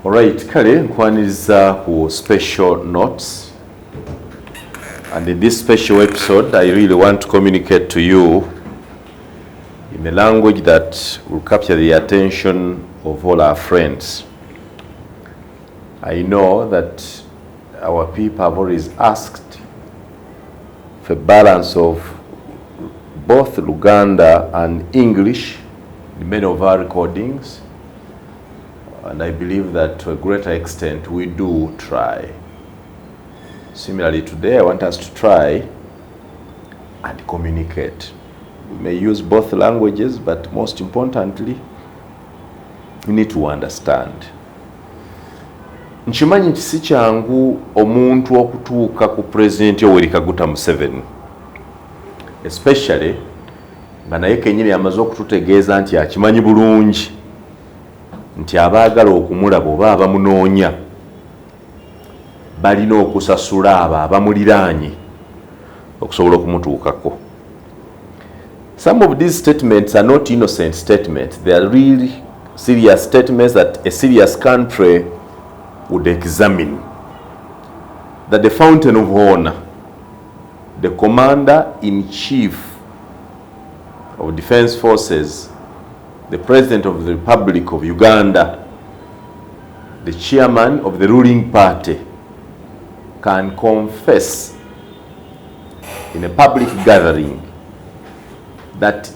Alright, kale nkwaniriza ku special notes, and in this special episode I really want to communicate to you in a language that will capture the attention of all our friends. I know that our people have always asked for a balance of both Luganda and English in many of our recordings, and I believe that to a greater extent we do try. Similarly, today I want us to try and communicate. We may use both languages, but most importantly, we need to understand. Nchimanyi nti si kyangu omuntu okutuuka ku President Yoweri Kaguta Museveni, especially nga naye kenyini amaze okututegeeza nti akimanyi bulungi nti abaagala okumulaba oba abamunoonya balina okusasula abo abamuliraanye okusobola okumutuukako. Some of these statements are not innocent statements. They are really serious statements that a serious country would examine. That the fountain of honor, the commander-in-chief of defense forces, the President of the Republic of Uganda, the chairman of the ruling party, can confess in a public gathering that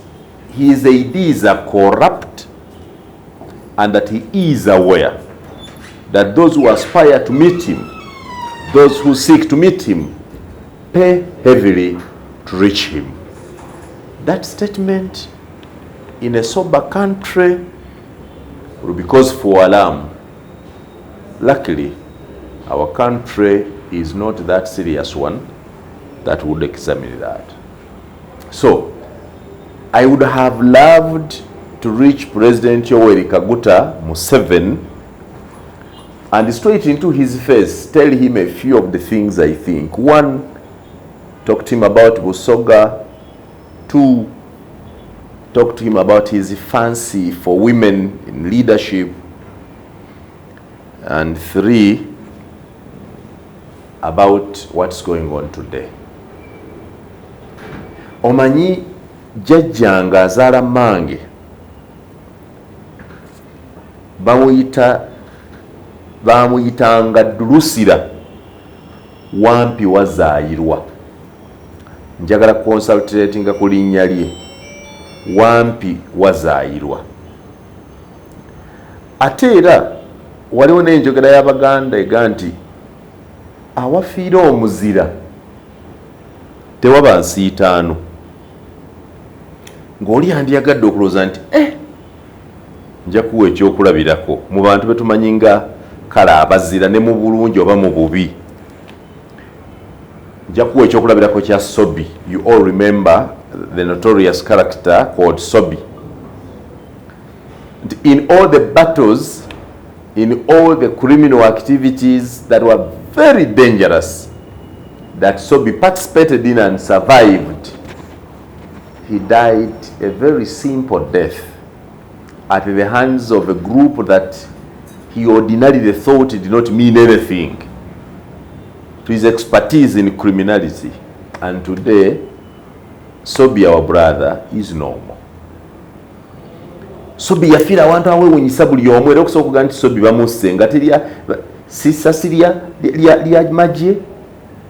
his aides are corrupt and that he is aware that those who aspire to meet him, those who seek to meet him, pay heavily to reach him. That statement in a sober country will be cause for alarm. Luckily, our country is not that serious one that would examine that. So, I would have loved to reach President Yoweri Kaguta Museveni and straight into his face tell him a few of the things I think. One, talk to him about Busoga. Two, talk to him about his fancy for women in leadership. And three, about what's going on today. Omanyi jajjanga azaala mange bamuyitanga Dulusira wampi wazaayirwa. Njagala consultatinga ku linnya lye wampi wazaayirwa. Ate era waliwo n'enjogera y'Abaganda ega nti awafiira omuzira tewaba nsiitaano. Ng'oli yandiyagadde okulowooza nti nja kuwa ekyokulabirako mu bantu betumanyi nga kale abazira ne mu bulungi oba mu bubi. Nja kuwa ekyokulabirako kya Sobi. You all remember the notorious character called Sobi. In all the battles, in all the criminal activities that were very dangerous that Sobi participated in and survived, he died a very simple death at the hands of a group that he ordinarily thought did not mean anything to his expertise in criminality. And today, Sobi, our brother, is normal. Sobi yafiira awantu awewuunyisa buli omu, era okusobola okuga nti Sobi bamusse nga terya si ssasi lya magye,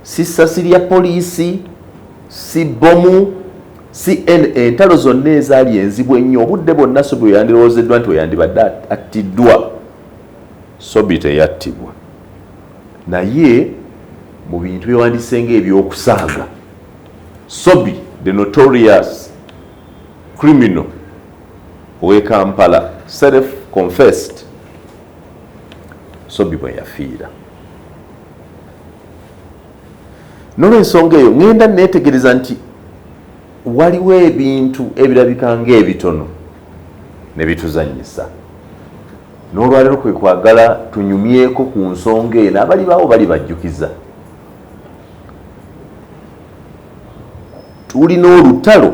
si ssasi lya poliisi, si bomu, si entalo zonna ezaali enzibu ennyo. Obudde bwonna Sobi we yandirowoozeddwa nti we yandibadde attiddwa, Sobi teyattibwa. Naye mu bintu byewandise ng'ebyokusaaga, Sobi, the notorious criminal ow'e Kampala, self-confessed, Sobi bwe yafiira. N'olw'ensonga eyo ngenda neetegereza nti waliwo ebintu ebirabika ng'ebitono ne bituzannyisa. N'olwaleero kwe kwagala tunyumyeko ku nsonga eno, abali baawo bali bajjukiza. Tulina olutalo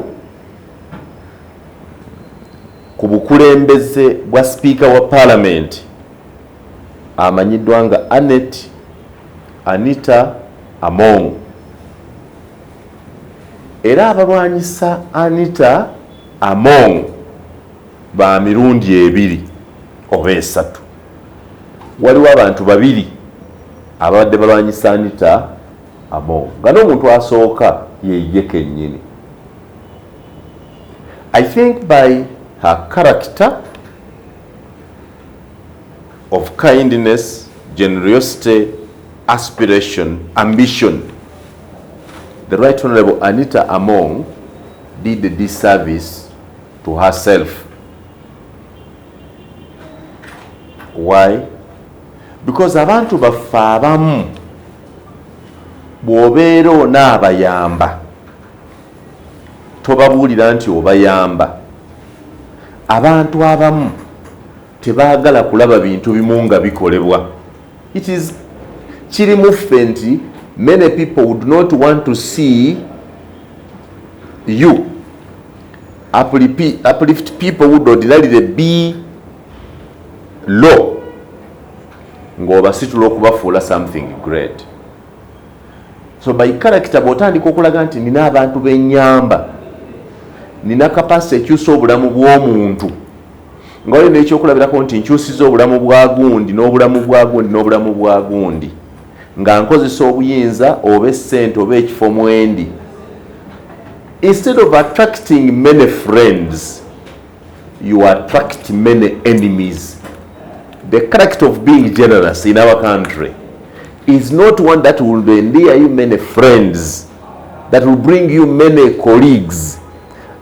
ku bukulembeze bwa Speaker wa Parliament amanyiddwa nga Anita Among. Era abalwanyisa Anita Among ba mirundi ebiri oba esatu. Waliwo abantu babiri abadde balwanyisa Anita Among nga n'omuntu asooka ye kennyini. I think by her character of kindness, generosity, aspiration, ambition, the Right Honorable Anita Among did a disservice to herself. Why? Because abantu baffe abamu bw'obeera onaabayamba tobabuulira nti obayamba. Abantu abamu tebaagala kulaba bintu bimu nga bikolebwa. It is kirimu ffe nti many people would not want to see you uplift people who would ordinarily be low ng'obasitula okubafuula something great. So by character bw'otandika okulaga nti nina abantu bennyamba, nina kapasite ekyusa obulamu bw'omuntu, nga olina ekyokulabirako nti nkyusiza obulamu bwa gundi n'obulamu bwa gundi n'obulamu bwa gundi, nga nkozesa obuyinza oba essente oba ekifo mwendi. Instead of attracting many friends, you attract many enemies. The character of being generous in our country is not one that will endear you many friends, that will bring you many colleagues,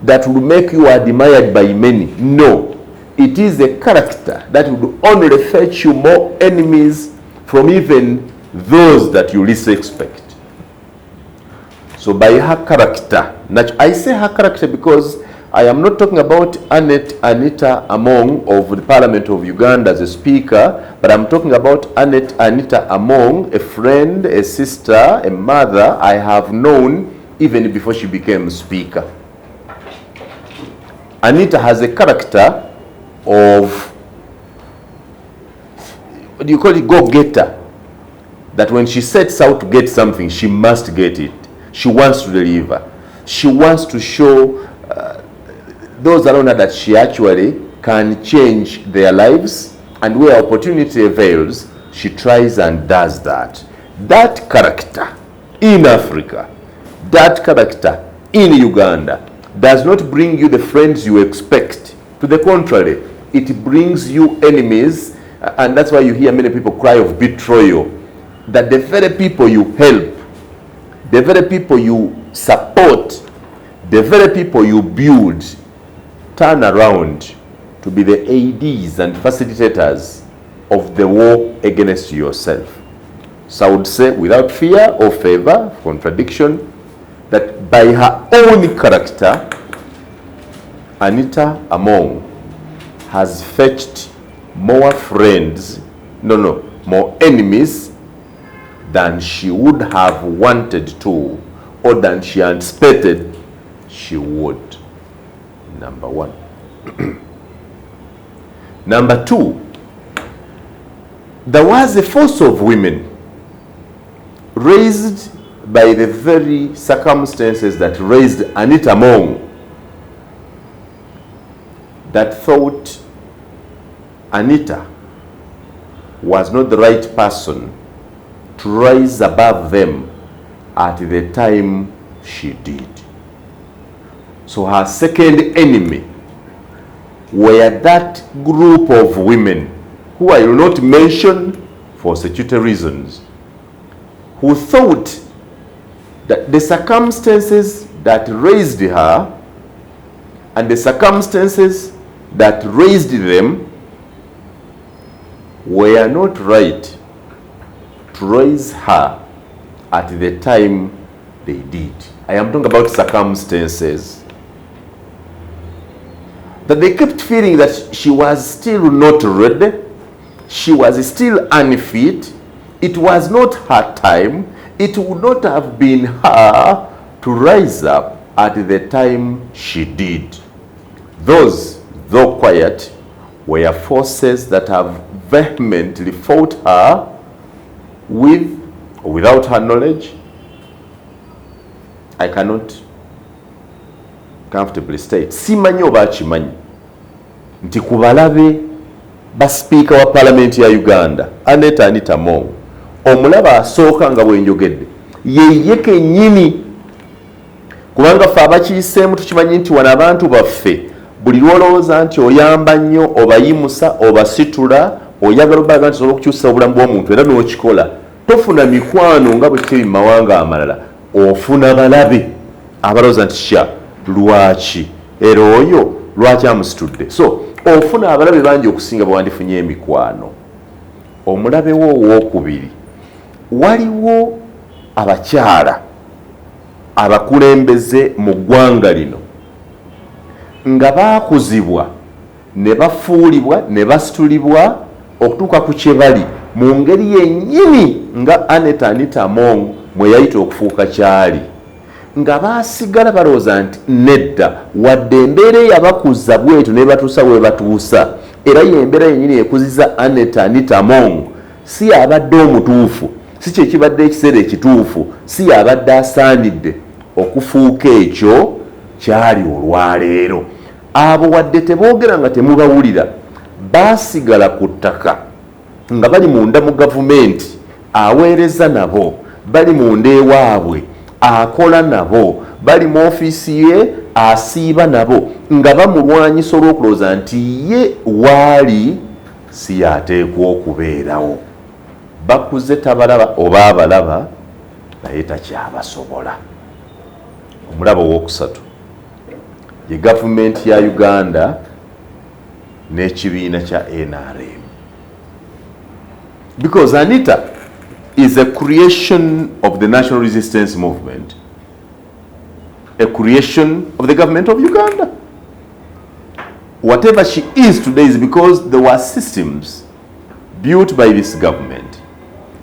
that will make you admired by many. No, it is a character that will only fetch you more enemies from even those that you least expect. So by her character, I say her character because I am not talking about Anita Among of the Parliament of Uganda as a speaker, but I'm talking about Anita Among, a friend, a sister, a mother I have known even before she became speaker. Anita has a character of, what do you call it, go-getter. That when she sets out to get something, she must get it. She wants to deliver. She wants to show those around her that she actually can change their lives, and where opportunity avails, she tries and does that. That character in Africa, that character in Uganda does not bring you the friends you expect. To the contrary, it brings you enemies, and that's why you hear many people cry of betrayal, that the very people you help, the very people you support, the very people you build, turn around to be the ADs and facilitators of the war against yourself. So I would say, without fear or favor, contradiction, that by her own character, Anita Among has fetched more friends, more enemies than she would have wanted to, or than she anticipated she would. Number one. Number two, there was a force of women raised by the very circumstances that raised Anita Among that thought Anita was not the right person to rise above them at the time she did. So her second enemy were that group of women who I will not mention for security reasons, who thought that the circumstances that raised her and the circumstances that raised them were not right to raise her at the time they did. I am talking about circumstances. That they kept feeling that she was still not ready, she was still unfit, it was not her time, it would not have been her to rise up at the time she did. Those, though quiet, were forces that have vehemently fought her with or without her knowledge, I cannot comfortably state. Simanyi oba akimanyi nti ku balabe ba speaker wa parliament ya Uganda Anita Among, omulaba asooka nga bwenjogedde ye kennyini, kubanga ffe abakiyiseemu tukimanyi nti wano abantu baffe buli lwolowooza nti oyamba nnyo obayimusa obasitula oyagala obbaga nti osobola okukyusa obulamu bw'omuntu era n'okikola, tofuna mikwano nga bwe kiri mu mawanga amalala, ofuna balabe abalowooza nti kya lwaki era oyo lwaki amusitudde. So ofuna abalabe bangi okusinga bwewandifunye emikwano. Omulabe wo owookubiri, waliwo abakyala abakulembeze mu ggwanga lino nga baakuzibwa ne bafuulibwa ne basitulibwa okutuuka ku kye bali mu ngeri yennyini nga Anita Among mwe yayita okufuuka kyali, nga baasigala balowooza nti nedda wadde embeera eyabakuza bwetu ne batuusa bwe batuusa era y'embeera yennyini ekuziza Anita Among, si yabadde omutuufu, si kyekibadde ekiseera ekituufu, si yabadde asaanidde okufuuka ekyo kyali olwaleero. Abo wadde teboogera nga temubawulira, baasigala ku ttaka nga bali munda mu gavumenti, aweereza nabo, bali munda ewaabwe akola nabo, bali mu ofiisi ye asiiba nabo, nga bamulwanyisa olw'okulowooza nti ye waali si yateekwa okubeerawo. Bakuze tabalaba oba abalaba naye takyabasobola. Omulabo owookusatu ye gavumenti ya Uganda n'ekibiina kya NRM, because Anita is a creation of the National Resistance Movement, a creation of the government of Uganda. Whatever she is today is because there were systems built by this government,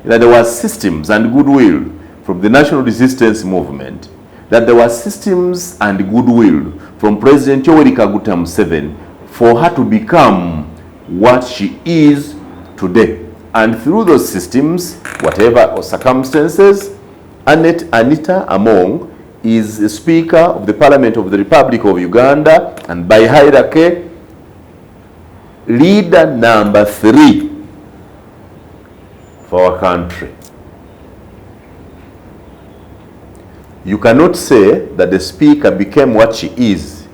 that there were systems and goodwill from the National Resistance Movement, that there were systems and goodwill from President Yoweri Kaguta Museveni for her to become what she is today. And through those systems, whatever circumstances, Anita Among is the Speaker of the Parliament of the Republic of Uganda, and by hierarchy, leader number 3 for our country. You cannot say that the Speaker became what she is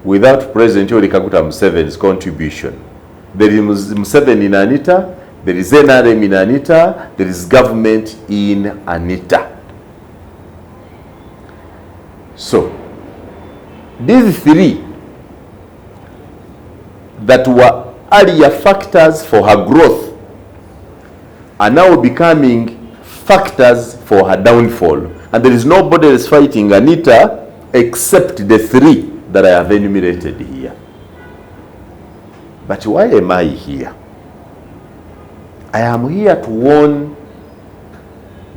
without President Yoweri Kaguta Museveni's contribution. There is Museveni in Anita, there is NRM in Anita, there is government in Anita. So, these 3 that were earlier factors for her growth are now becoming factors for her downfall. And there is nobody else fighting Anita except the 3 that I have enumerated here. But why am I here? I am here to warn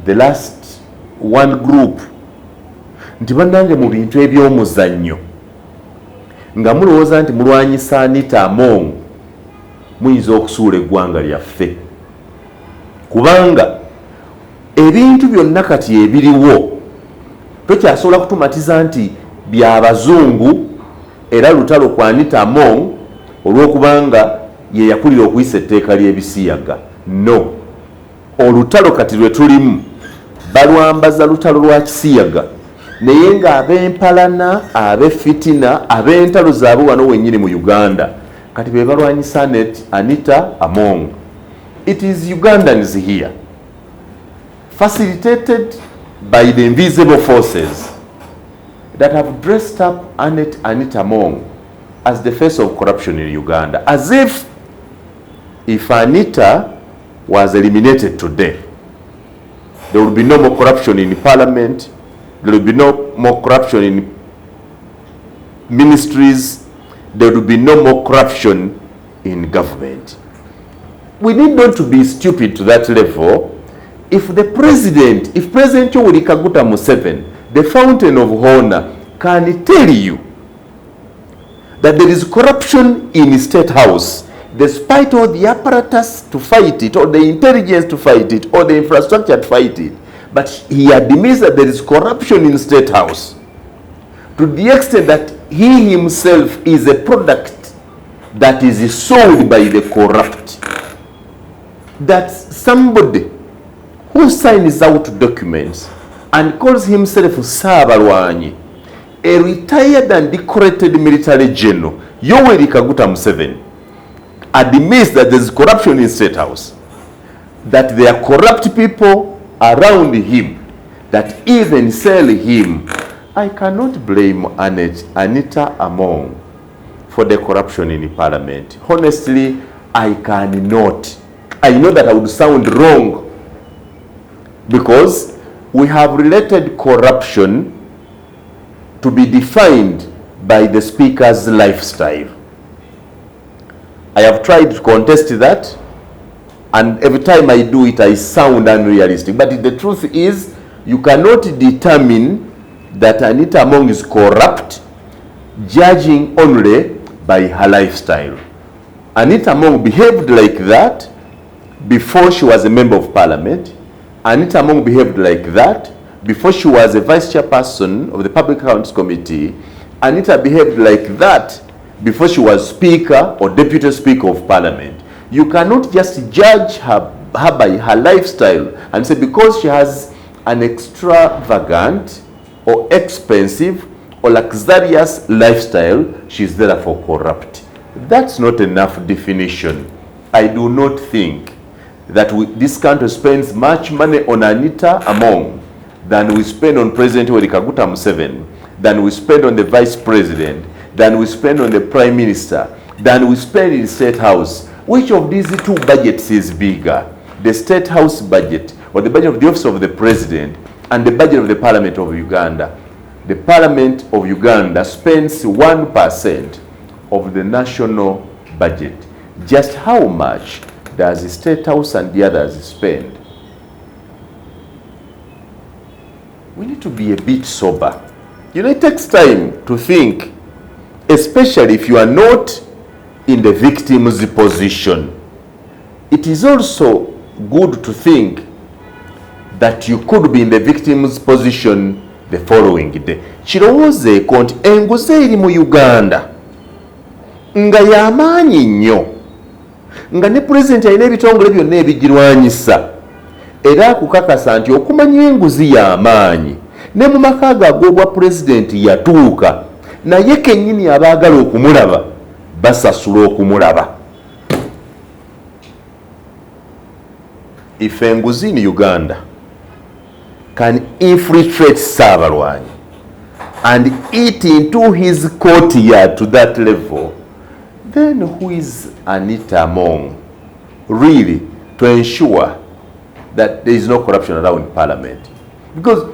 the last one group nti bannange mu bintu eby'omuzannyo nga mulowooza nti mulwanyisa Anita Among muyinza okusuula eggwanga lyaffe, kubanga ebintu byonna kati ebiriwo tokyasobola kutumatiza nti by'abazungu era lutalo kwa Anita Among olw'okubanga ye yakulira okuyisa etteeka ly'ebisiyaga. No, olutalo kati lwe tulimu balwambaza lutalo lwa kisiyaga, naye nga ab'empalana, ab'effitina, ab'entalo zaabwe wano wennyini mu Uganda kati be balwanyisa Anita Among. It is Ugandans here, facilitated by the invisible forces that have dressed up Anita Among as the face of corruption in Uganda, as if Anita was eliminated today, there would be no more corruption in parliament, there would be no more corruption in ministries, there would be no more corruption in government. We need not to be stupid to that level. If President Yoweri Kaguta Museveni, the fountain of honor, can tell you that there is corruption in State House, despite all the apparatus to fight it, or the intelligence to fight it, or the infrastructure to fight it, but he admits that there is corruption in State House to the extent that he himself is a product that is sold by the corrupt. That somebody who signs out documents and calls himself Saabalwanyi, a retired and decorated military general, Yoweri Kaguta Museveni, admits that there is corruption in State House, that there are corrupt people around him that even sell him. I cannot blame Anita Among for the corruption in Parliament. Honestly, I cannot. I know that I would sound wrong because we have related corruption to be defined by the speaker's lifestyle. I have tried to contest that, and every time I do it, I sound unrealistic. But the truth is, you cannot determine that Anita Among is corrupt judging only by her lifestyle. Anita Among behaved like that before she was a member of Parliament. Anita Among behaved like that before she was a vice chairperson of the Public Accounts Committee. Anita behaved like that before she was Speaker or Deputy Speaker of Parliament. You cannot just judge her by her lifestyle and say because she has an extravagant or expensive or luxurious lifestyle, she's therefore corrupt. That's not enough definition. I do not think that this country spends much money on Anita Among than we spend on President Yoweri Kaguta Museveni, than we spend on the Vice President, than we spend on the Prime Minister, than we spend in State House. Which of these two budgets is bigger? The State House budget, or the budget of the Office of the President, and the budget of the Parliament of Uganda? The Parliament of Uganda spends 1% of the national budget. Just how much does the State House and the others spend? We need to be a bit sober. You know, it takes time to think, especially if you are not in the victim's position. It is also good to think that you could be in the victim's position the following day. Kirowoozeeko nti enguzi eri mu Uganda nga y'amaanyi nnyo, nga ne pulezidenti alina ebitongole byonna ebigirwanyisa, era akukakasa nti okumanya enguzi y'amaanyi ne mu maka ge ag'obwa pulezidenti yatuuka, naye kennyini abaagala okumulaba basasula okumulaba. If enguzi in Uganda can infiltrate Saabalwanyi and eat into his courtyard to that level, then who is Anita Among really to ensure that there is no corruption around Parliament? Because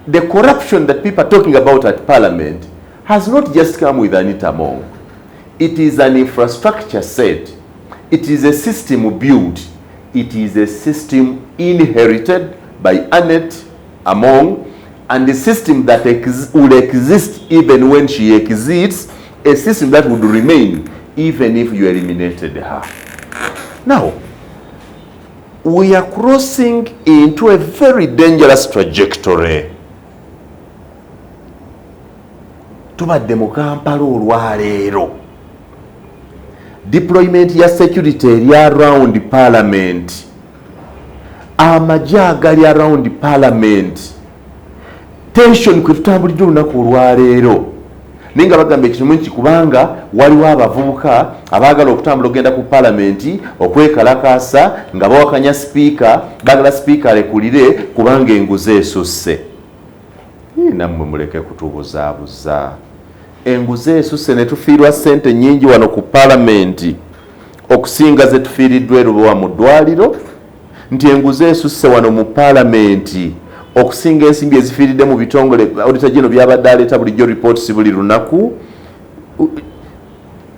the corruption that people are talking about at Parliament has not just come with Anita Among. It is an infrastructure set. It is a system built. It is a system inherited by Anita Among, and a system that would exist even when she exits, a system that would remain even if you eliminated her. Now, we are crossing into a very dangerous trajectory. Tubadde mu Kampala olwaleero. Deployment ya security eri around Parliament. Amagye agali around Parliament. Tension kwe tutambulidde olunaku olwaleero. Naye nga bagamba ekintu kingi kubanga waliwo abavubuka abaagala okutambula okugenda ku Parliament okwekalakaasa nga bawakanya sipiika, baagala sipiika alekulire kubanga enguzi esusse. Nammwe muleke kutubuzaabuza. Enguzi esusse ne tufiirwa ssente nnyingi wano ku Parliament okusinga ze tufiiriddwa eruwa mu ddwaliro, nti enguzi esusse wano mu Parliament okusinga ensimbi ezifiiridde mu bitongole Auditor General byabadde aleeta bulijjo reports buli lunaku.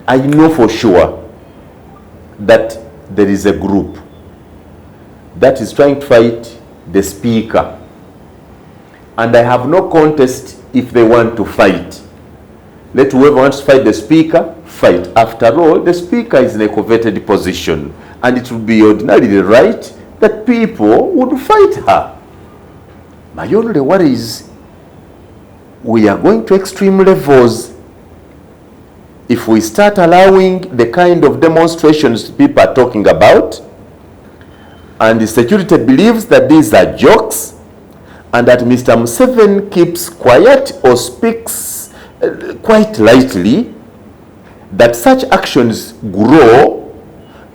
I know for sure that there is a group that is trying to fight the speaker, and I have no contest if they want to fight. Let whoever wants to fight the speaker, fight. After all, the speaker is in a coveted position, and it would be ordinarily right that people would fight her. My only worry is we are going to extreme levels if we start allowing the kind of demonstrations people are talking about, and the security believes that these are jokes, and that Mr. Museveni keeps quiet or speaks quite lightly, that such actions grow,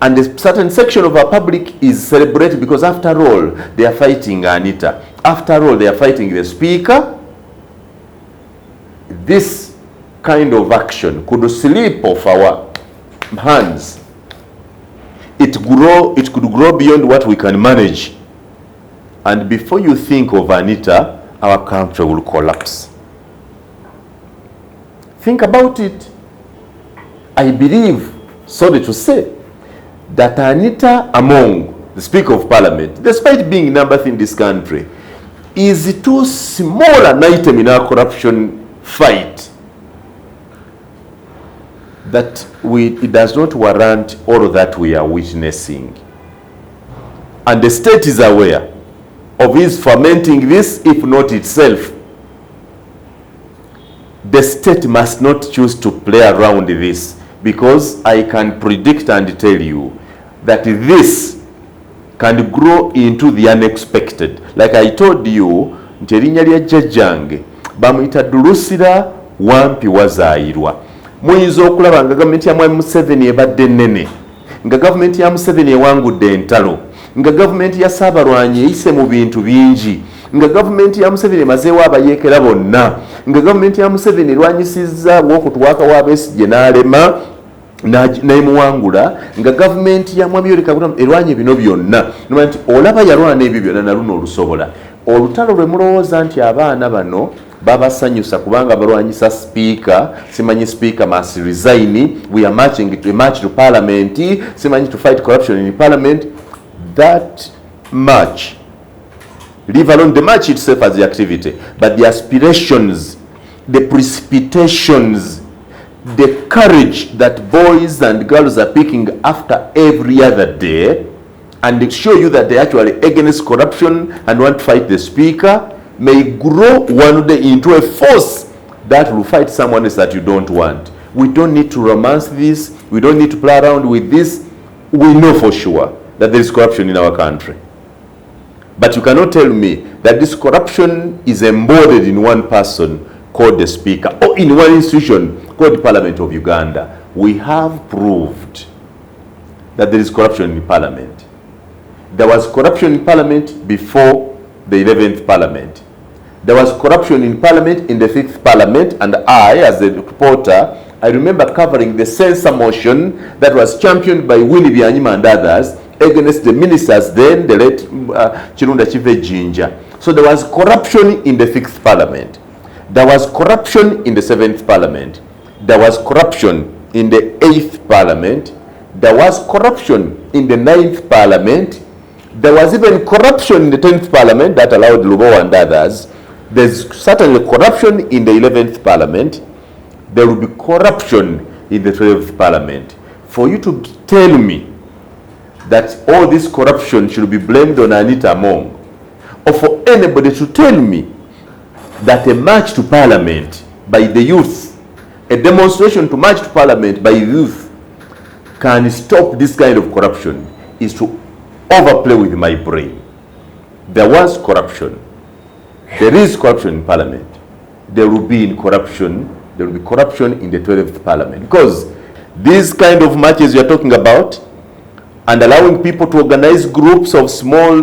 and a certain section of our public is celebrated because after all, they are fighting Anita. After all, they are fighting the speaker. This kind of action could slip off our hands. It could grow beyond what we can manage. And before you think of Anita, our country will collapse. Think about it. I believe, sorry to say, that Anita Among, the Speaker of Parliament, despite being number 3 in this country, is too small an item in our corruption fight that it does not warrant all that we are witnessing. And the state is aware of his fermenting this, if not itself. The state must not choose to play around this, because I can predict and tell you that this can grow into the unexpected. Like I told you, erinnya lya jjajjange bamuyita Dulusira Wampi Wazaayirwa. Muyinza okulaba nga gavumenti ya Mwami Museveni ebadde nnene, nga gavumenti ya Museveni ewangudde entalo, nga gavumenti ya Saabalwanyi eyise mu bintu bingi, nga gavumenti ya Museveni emazeewo abayeekera bonna, nga gavumenti ya Museveni erwanyisizza okutwaka wa Besigye n'alema n'emuwangula, nga gavumenti ya Mwami Yoweri Kaguta erwanye bino byonna. Nomanya nti olaba yalwana ebyo byonna na luno olusobola. Olutalo lwe mulowooza nti abaana bano babasanyusa kubanga balwanyisa speaker, simanyi speaker must resign, we are marching to a march to parliament, simanyi to fight corruption in parliament. That march, leave alone the march itself as the activity, but the aspirations, the precipitations, the courage that boys and girls are picking after every other day, and they show you that they actually against corruption and want to fight the speaker, may grow one day into a force that will fight someone else that you don't want. We don't need to romance this. We don't need to play around with this. We know for sure that there is corruption in our country. But you cannot tell me that this corruption is embodied in one person called the speaker, or in one institution called the Parliament of Uganda. We have proved that there is corruption in Parliament. There was corruption in Parliament before the 11th Parliament. There was corruption in Parliament in the 5th Parliament, and I, as a reporter, I remember covering the censor motion that was championed by Winnie Byanyima and others against the ministers then, the late Chirunda Chive Jinja. So there was corruption in the 6th Parliament. There was corruption in the 7th Parliament. There was corruption in the 8th Parliament. There was corruption in the 9th Parliament. There was even corruption in the 10th Parliament that allowed Lubowo and others. There's certainly corruption in the 11th Parliament. There will be corruption in the 12th Parliament. For you to tell me that all this corruption should be blamed on Anita Among, or for anybody to tell me that a march to Parliament by the youth, a demonstration to march to Parliament by youth can stop this kind of corruption, is to overplay with my brain. There was corruption. There is corruption in Parliament. There will be corruption in the 12th Parliament. Because these kind of marches you're talking about, and allowing people to organize groups of small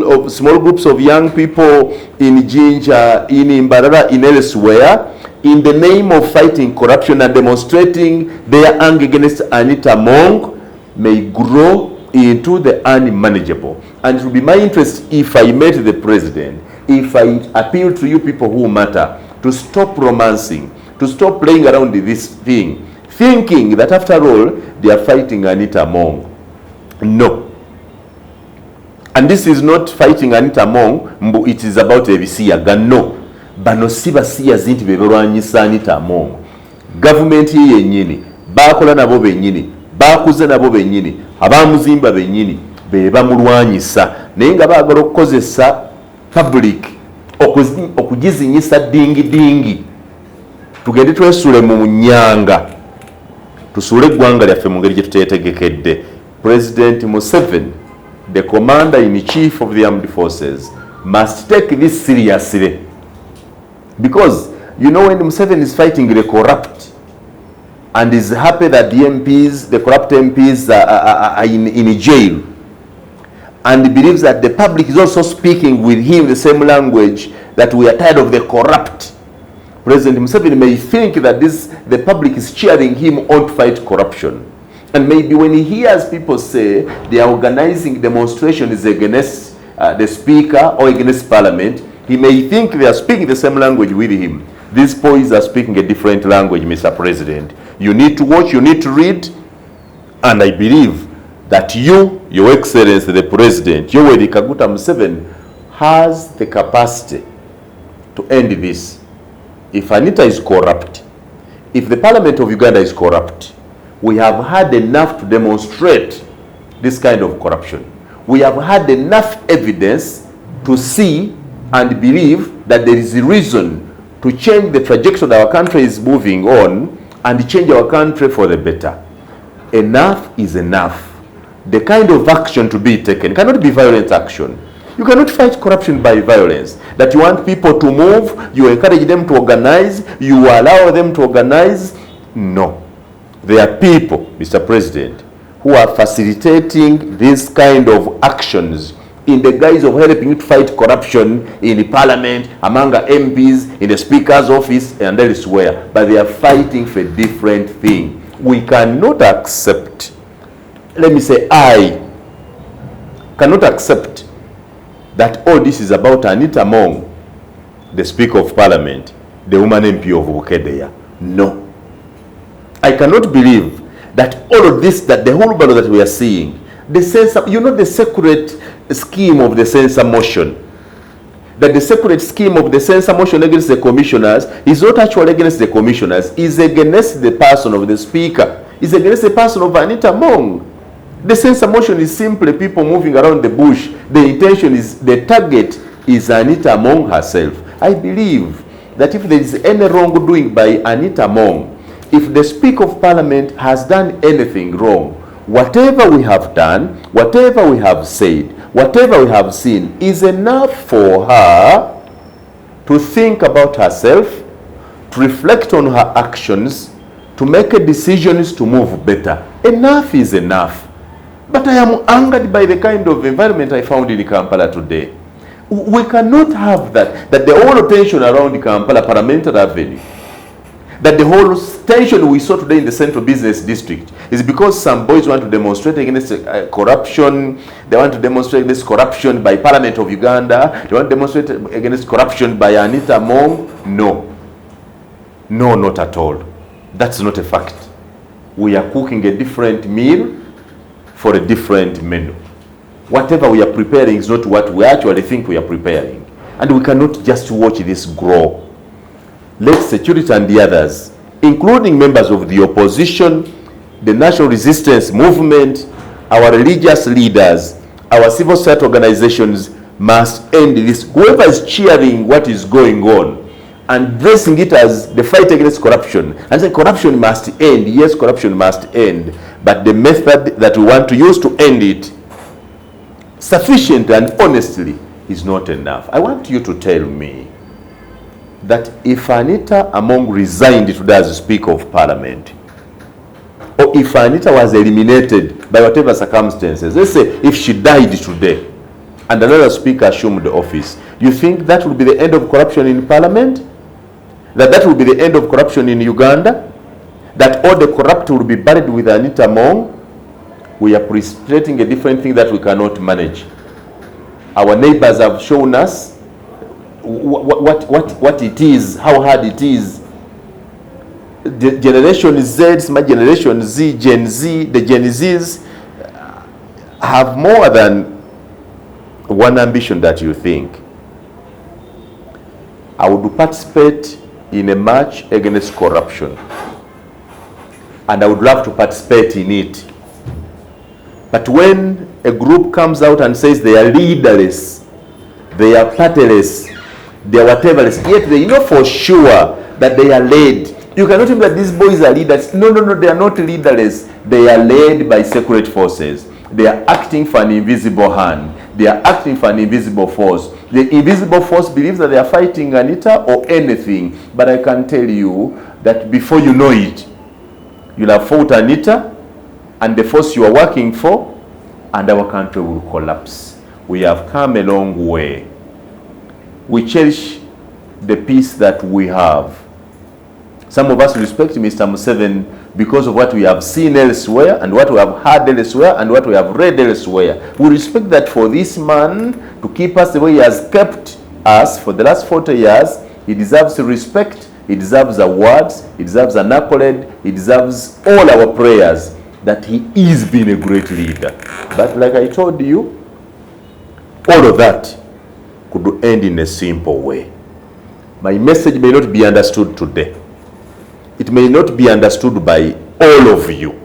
groups of young people in Jinja, in Imbarara, in elsewhere, in the name of fighting corruption and demonstrating their anger against Anita Among, may grow into the unmanageable. And it will be my interest, if I met the president, if I appeal to you people who matter, to stop romancing, to stop playing around with this thing, thinking that after all, they are fighting Anita Among. No. And this is not fighting Anita Among, it is about Ebisiyaga. No. Bano si basiyazi nti bebalwanyisa Anita Among. gavumenti ye yennyini, bakola nabo bennyini, bakuze nabo bennyini, abamuzimba bennyini be bamulwanyisa, naye nga baagala okukozesa public okugizinyisa dingi tugende twesule mu nyanga, tusuule eggwanga lyaffe mu ngeri gye tuteetegekedde. President Museveni, the commander-in-chief of the armed forces, must take this seriously, because you know when Museveni is fighting the corrupt and is happy that the MPs, the corrupt MPs are in jail, and believes that the public is also speaking with him the same language, that we are tired of the corrupt, President Museveni may think that the public is cheering him on to fight corruption. And maybe when he hears people say they are organizing demonstrations against the speaker or against parliament, he may think they are speaking the same language with him. These boys are speaking a different language, Mr. President. You need to watch, you need to read, and I believe that you, Your Excellency, the President, Yoweri Kaguta Museveni, has the capacity to end this. If Anita is corrupt, if the Parliament of Uganda is corrupt, we have had enough to demonstrate this kind of corruption. We have had enough evidence to see and believe that there is a reason to change the trajectory that our country is moving on and change our country for the better. Enough is enough. The kind of action to be taken cannot be violent action. You cannot fight corruption by violence. That you want people to move, you encourage them to organize, you allow them to organize. No. There are people, Mr. President, who are facilitating this kind of actions in the guise of helping you to fight corruption in the parliament, among the MPs, in the speaker's office, and elsewhere. But they are fighting for a different thing. We cannot accept, let me say, I cannot accept that all this is about Anita Among, the Speaker of Parliament, the woman MP of Bukedeya. No. I cannot believe that all of this, that the whole battle that we are seeing, the censor, you know, the secret scheme of the censor motion, that the secret scheme of the censor motion against the commissioners is not actually against the commissioners, is against the person of the Speaker, is against the person of Anita Among. The censor motion is simply people moving around the bush. The intention is, the target is Anita Among herself. I believe that if there is any wrongdoing by Anita Among, if the Speaker of Parliament has done anything wrong, whatever we have done, whatever we have said, whatever we have seen is enough for her to think about herself, to reflect on her actions, to make decisions to move better. Enough is enough. But I am angered by the kind of environment I found in Kampala today. We cannot have that the whole tension around Kampala Parliamentary Avenue, that the whole tension we saw today in the Central Business District is because some boys want to demonstrate against corruption. They want to demonstrate against corruption by Parliament of Uganda. They want to demonstrate against corruption by Anita Among. No. No, not at all. That's not a fact. We are cooking a different meal for a different menu. Whatever we are preparing is not what we actually think we are preparing. And we cannot just watch this grow. Let security and the others, including members of the opposition, the national resistance movement, our religious leaders, our civil society organizations must end this. Whoever is cheering what is going on and dressing it as the fight against corruption and say corruption must end. Yes, corruption must end. But the method that we want to use to end it sufficiently and honestly is not enough. I want you to tell me that if Anita Among resigned today as Speaker of Parliament, or if Anita was eliminated by whatever circumstances, let's say if she died today and another Speaker assumed the office, you think that would be the end of corruption in Parliament? That would be the end of corruption in Uganda? That all the corrupt will be buried with Anita Among? We are precipitating a different thing that we cannot manage. Our neighbors have shown us what it is, how hard it is. The Generation Z, my Generation Z, Gen Z, the Gen Zs have more than one ambition that you think. I would participate in a march against corruption. and I would love to participate in it. But when a group comes out and says they are leaderless, they are partyless, they are whateverless, yet they know for sure that they are led. You cannot tell me that these boys are leaders. No, they are not leaderless. They are led by secret forces. They are acting for an invisible hand. They are acting for an invisible force. The invisible force believes that they are fighting Anita or anything. But I can tell you that before you know it, you'll have fought Anita and the force you are working for, and our country will collapse. We have come a long way. We cherish the peace that we have. Some of us respect Mr. Museveni because of what we have seen elsewhere and what we have heard elsewhere and what we have read elsewhere. We respect that for this man to keep us the way he has kept us for the last 40 years. He deserves respect, he deserves awards, he deserves an accolade, he deserves all our prayers that he is being a great leader. But like I told you, all of that could end in a simple way. My message may not be understood today. It may not be understood by all of you.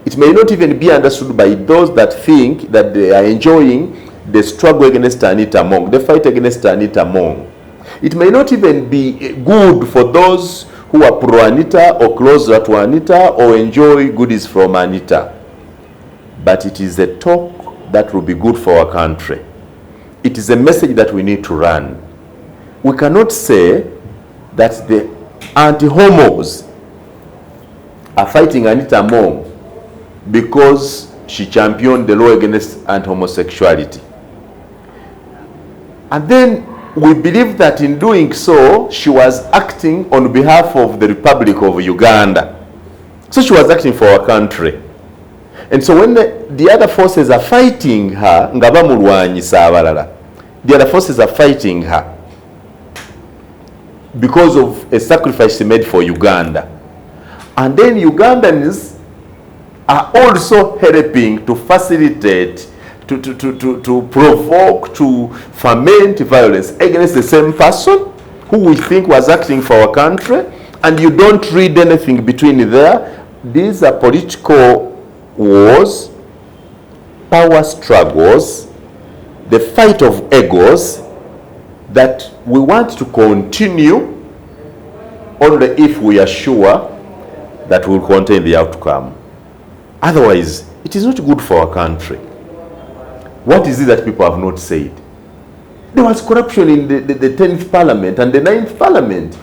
It may not even be understood by those that think that they are enjoying the struggle against Anita Among, the fight against Anita Among. It may not even be good for those who are pro-Anita or closer to Anita or enjoy goodies from Anita. But it is a talk that will be good for our country. It is a message that we need to run. We cannot say that the anti-homos are fighting Anita Among because she championed the law against anti-homosexuality. And then we believe that in doing so, she was acting on behalf of the Republic of Uganda. So she was acting for our country. And so when the other forces are fighting her, nga bamulwanyisa abalala, the other forces are fighting her because of a sacrifice made for Uganda. And then Ugandans are also helping to facilitate, to provoke, to foment violence against the same person who we think was acting for our country. And you don't read anything between there. These are political wars, power struggles, the fight of egos that we want to continue only if we are sure that will contain the outcome. Otherwise, it is not good for our country. What is it that people have not said? There was corruption in the 10th Parliament and the 9th Parliament.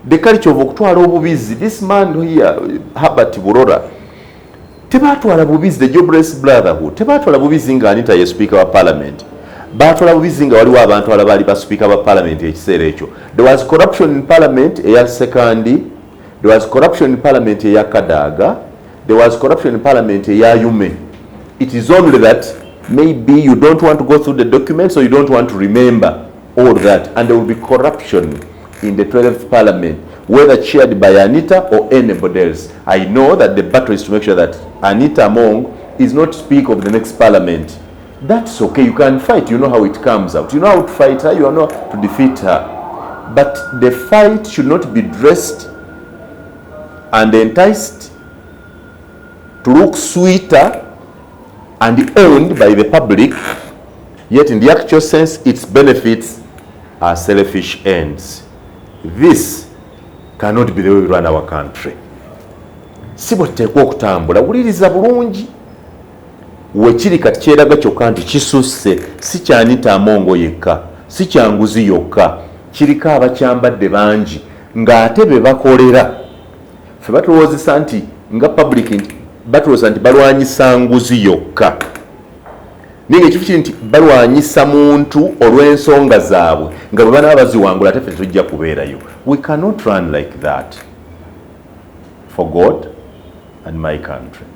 The culture of okutwala obubizi, this man here, Herbert Burora, tebatwala bubizi, the jobless brotherhood, tebatwala bubizi nga Anita ye speaker wa Parliament. Batwala bubizi nga waliwo abantu abali ba speaker wa Parliament ekiseera ekyo. There was corruption in Parliament eya Sekandi. There was corruption in Parliament eya Kadaga. There was corruption in Parliament eya Yume. It is only that maybe you don't want to go through the documents or you don't want to remember all that. And there will be corruption in the 12th Parliament, whether chaired by Anita or anybody else. I know that the battle is to make sure that Anita Among is not speaker of the next Parliament. That's okay. You can fight. You know how it comes out. You know how to fight her. You know how to defeat her. But the fight should not be dressed and enticed to look sweeter and owned by the public, yet in the actual sense its benefits are selfish ends. This cannot be the way we run our country. Si bw'oteekwa okutambula, wuliriza bulungi. Wekiri kati kyeraga kyokka nti kisusse, si kya Anita Among yekka, si kya nguzi yokka, kiriko abakyambadde bangi ng'ate be bakolera. Ffe batulowoozesa nti nga public nti batulooza nti balwanyisa nguzi yokka. Naye ng'ekifo kiri nti balwanyisa muntu olw'ensonga zaabwe nga bwe banaba baziwangula ate ffe tetujja kubeerayo. We cannot run like that for God and my country.